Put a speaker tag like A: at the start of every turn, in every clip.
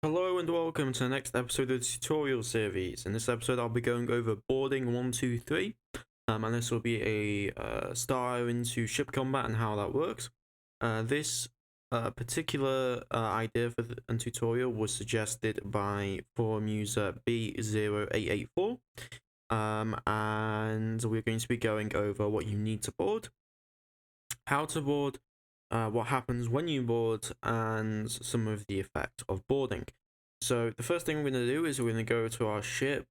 A: Hello and welcome to the next episode of the tutorial series. In this episode, I'll be going over boarding 1, 2, 3, and this will be a star into ship combat and how that works. This particular idea for the tutorial was suggested by forum user B0884, and we're going to be going over what you need to board, how to board, what happens when you board, and some of the effect of boarding. So the first thing we're going to do is we're going to go to our ship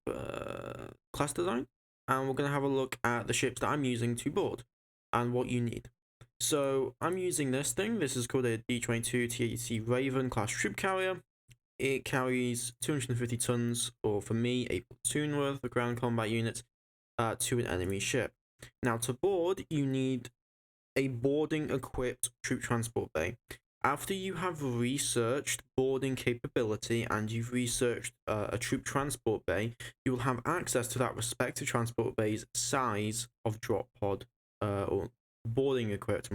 A: class design, and we're going to have a look at the ships that I'm using to board and what you need. So I'm using this thing. This is called a D22 TAC Raven class troop carrier. It carries 250 tons, or for me, a platoon worth of ground combat units to an enemy ship. Now to board, you need a boarding equipped troop transport bay. After you have researched boarding capability and you've researched a troop transport bay, you will have access to that respective transport bay's size of drop pod or boarding equipped,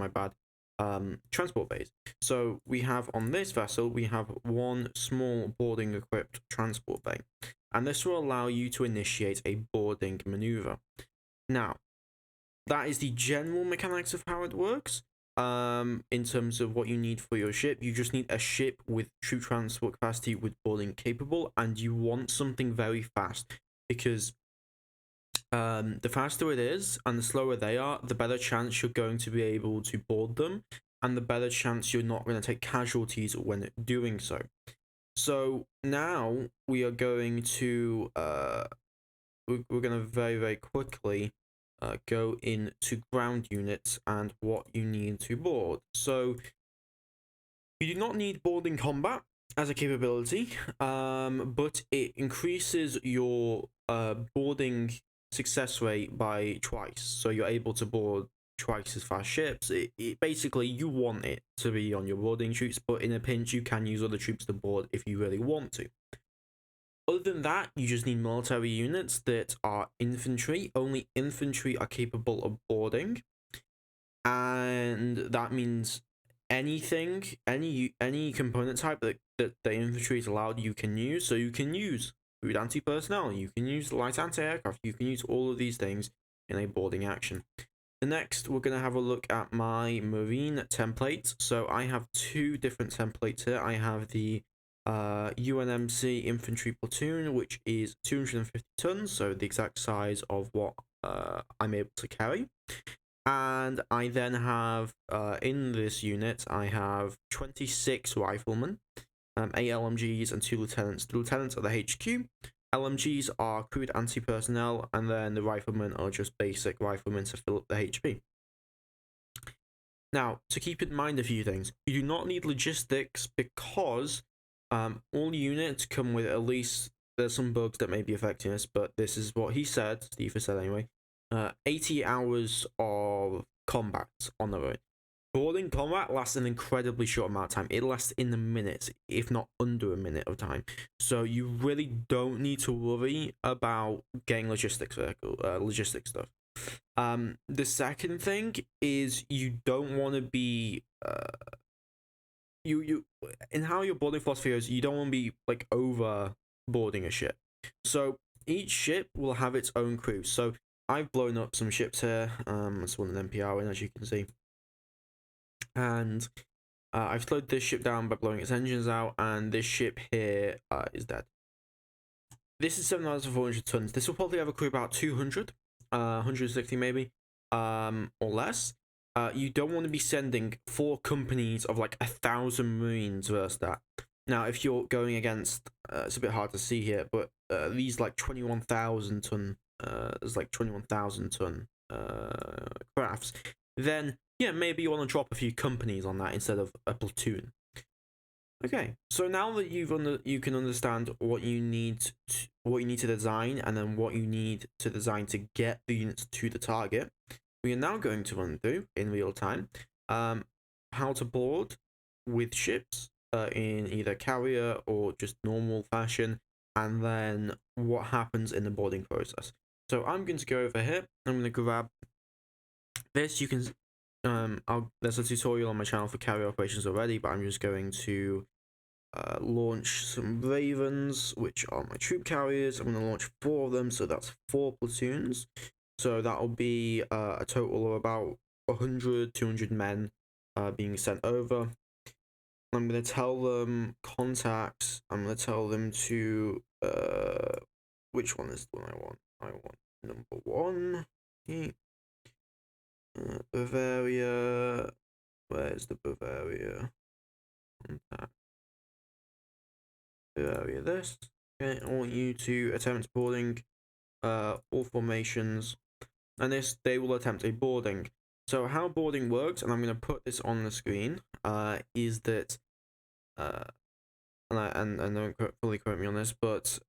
A: transport bays. So we have on this vessel, we have one small boarding equipped transport bay, and this will allow you to initiate a boarding maneuver. Now, that is the general mechanics of how it works. In terms of what you need for your ship, you just need a ship with troop transport capacity with boarding capable, and you want something very fast because the faster it is and the slower they are, the better chance you're going to be able to board them, and the better chance you're not going to take casualties when doing so. So now we are going to we're going to very quickly go into ground units and what you need to board. So you do not need boarding combat as a capability, but it increases your boarding success rate by twice. So you're able to board twice as fast ships. It basically, you want it to be on your boarding troops, but in a pinch you can use other troops to board if you really want to. Other than that, you just need military units that are infantry. Only infantry are capable of boarding, and that means anything, any component type that the infantry is allowed, you can use. So you can use crude anti-personnel, you can use light anti-aircraft, you can use all of these things in a boarding action. The next, we're going to have a look at my marine templates. So I have two different templates here. I have the UNMC infantry platoon, which is 250 tons, so the exact size of what I'm able to carry. And I then have in this unit I have 26 riflemen, 8 LMGs and 2 lieutenants. The lieutenants are the HQ, LMGs are crude anti-personnel, and then the riflemen are just basic riflemen to fill up the HP. Now, to keep in mind a few things, you do not need logistics because all units come with at least, there's some bugs that may be affecting us, but this is what he said, Steve has said anyway, 80 hours of combat on the road. Boarding combat lasts an incredibly short amount of time. It lasts in the minutes, if not under a minute of time. So you really don't need to worry about getting logistics stuff. The second thing is you don't want to be you in how your boarding philosophy is, you don't want to be like over boarding a ship. So each ship will have its own crew. So I've blown up some ships here. That's one an NPR in, as you can see, and I've slowed this ship down by blowing its engines out, and this ship here is dead. This is 7,400 tons. This will probably have a crew about 200, 160 maybe, or less. You don't want to be sending 4 companies of like 1,000 Marines versus that. Now, if you're going against, it's a bit hard to see here, but these like 21,000 ton, there's like 21,000 ton crafts, then yeah, maybe you want to drop a few companies on that instead of a platoon. Okay, so now that you can understand what you need to design, and then what you need to design to get the units to the target, we are now going to run through in real time how to board with ships in either carrier or just normal fashion, and then what happens in the boarding process. So I'm going to go over here. I'm going to grab this. You can there's a tutorial on my channel for carrier operations already, but I'm just going to launch some Ravens, which are my troop carriers. I'm going to launch 4 of them, so that's 4 platoons. So that'll be a total of about 100, 200 men being sent over. I'm going to tell them contacts. I'm going to tell them to, which one is the one I want? I want number 1. Okay. Bavaria. Where's the Bavaria? Contact. Bavaria, this. Okay, I want you to attempt boarding all formations, and this they will attempt a boarding. So how boarding works, and I'm going to put this on the screen, is that, and don't fully quote me on this, but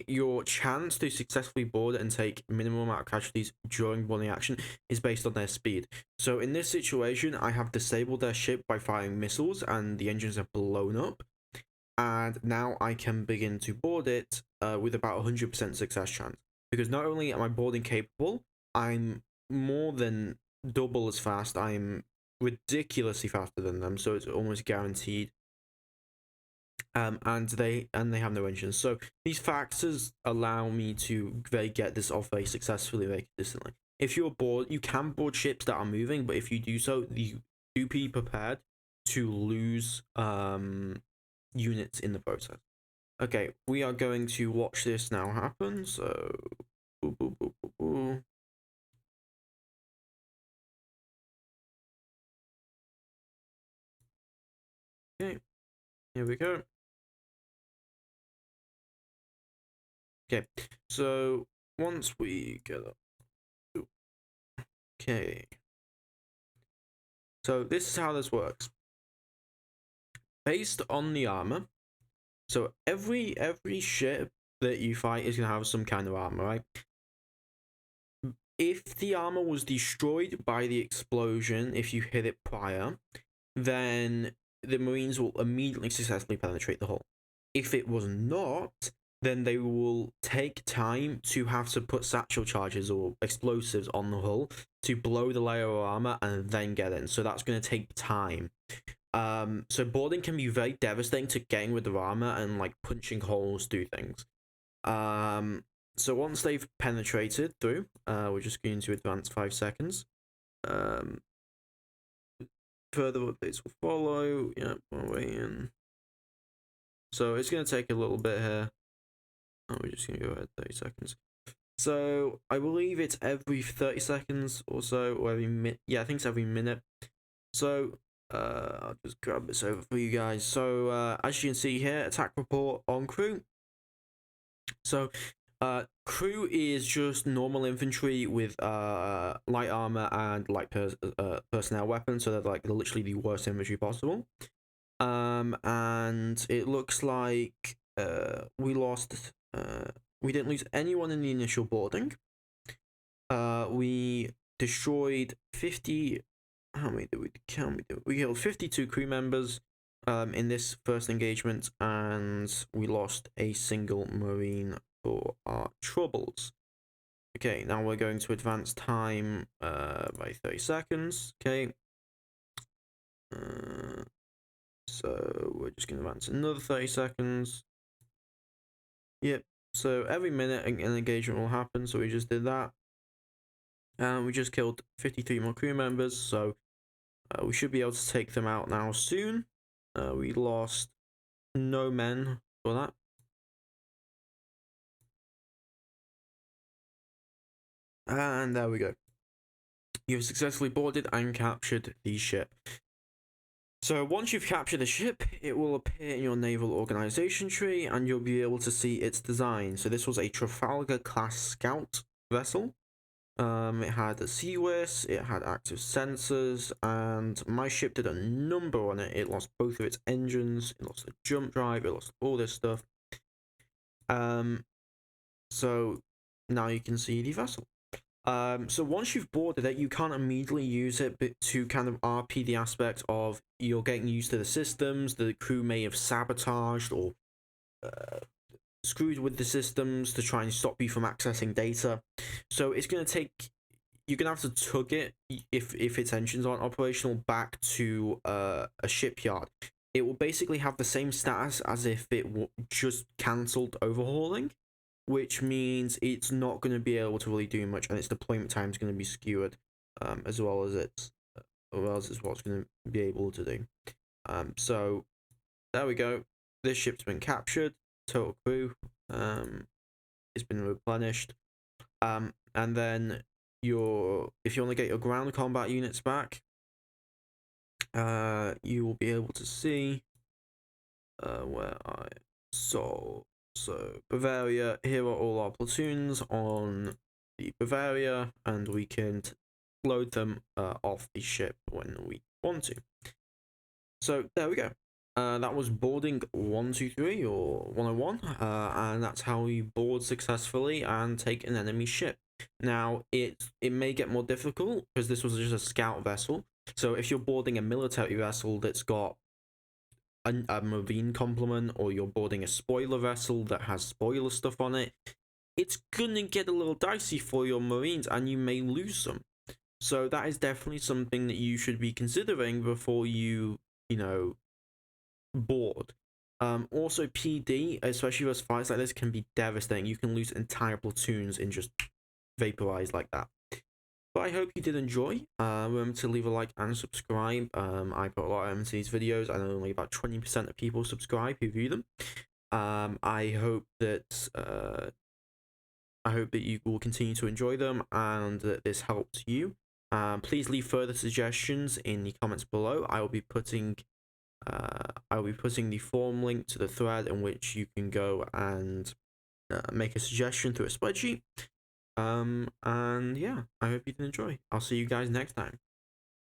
A: your chance to successfully board and take minimum amount of casualties during boarding action is based on their speed. So in this situation, I have disabled their ship by firing missiles, and the engines have blown up. And now I can begin to board it with about 100% success chance. Because not only am I boarding capable, I'm more than double as fast. I'm ridiculously faster than them, so it's almost guaranteed. And they have no engines. So these factors allow me to get this off very successfully, very consistently. If you're bored, you can board ships that are moving, but if you do so, you do be prepared to lose units in the process. Okay, we are going to watch this now happen. So, boo, boo, boo, boo, boo. Okay, here we go. Okay, so once we get up, okay, so this is how this works. Based on the armor, so every ship that you fight is gonna have some kind of armor, right? If the armor was destroyed by the explosion, if you hit it prior, then the Marines will immediately successfully penetrate the hull. If it was not, then they will take time to have to put satchel charges or explosives on the hull to blow the layer of armor and then get in. So that's going to take time. So boarding can be very devastating to getting rid of armor and like punching holes through things. So once they've penetrated through, we're just going to advance 5 seconds. Further updates will follow. Yeah, we're waiting. So it's going to take a little bit here. We're just going to go ahead 30 seconds. So I believe it's every 30 seconds or so, or every minute. Yeah, I think it's every minute. So I'll just grab this over for you guys. So as you can see here, attack report on crew. So crew is just normal infantry with light armor and light personnel weapons, so they're like literally the worst infantry possible. And it looks like we didn't lose anyone in the initial boarding. We destroyed 50. How many did we count? We killed 52 crew members in this first engagement, and we lost a single Marine for our troubles. Okay, now we're going to advance time by 30 seconds. Okay. So we're just going to advance another 30 seconds. Yep. So every minute an engagement will happen. So we just did that. And we just killed 53 more crew members. So we should be able to take them out now soon. We lost no men for that. And there we go. You've successfully boarded and captured the ship. So once you've captured the ship, it will appear in your naval organization tree, and you'll be able to see its design. So this was a Trafalgar class scout vessel. It had a CWIS, it had active sensors, and my ship did a number on it. It lost both of its engines, it lost the jump drive, it lost all this stuff. So now you can see the vessel. So once you've boarded it, you can't immediately use it to kind of RP the aspect of you're getting used to the systems, the crew may have sabotaged or screwed with the systems to try and stop you from accessing data. So it's going to take, you're going to have to tug it if its engines aren't operational back to a shipyard. it will basically have the same status as if it just cancelled overhauling, which means it's not going to be able to really do much, and its deployment time is going to be skewered, as well as it's what it's going to be able to do. So there we go. This ship's been captured. Total crew. It's been replenished. And then if you want to get your ground combat units back, you will be able to see where so Bavaria. Here are all our platoons on the Bavaria, and we can load them off the ship when we want to. So there we go. That was boarding 123 or 101, and that's how you board successfully and take an enemy ship. Now it may get more difficult because this was just a scout vessel. So if you're boarding a military vessel that's got a marine complement, or you're boarding a spoiler vessel that has spoiler stuff on it, it's gonna get a little dicey for your marines, and you may lose some. So that is definitely something that you should be considering before you board. Also, PD, especially with fights like this, can be devastating. You can lose entire platoons and just vaporize like that. But I hope you did enjoy. Remember to leave a like and subscribe. I put a lot into these videos, and only about 20% of people subscribe who view them. I hope that you will continue to enjoy them, and that this helps you. Please leave further suggestions in the comments below. I will be putting the form link to the thread in which you can go and make a suggestion through a spreadsheet. And yeah, I hope you can enjoy. I'll see you guys next time.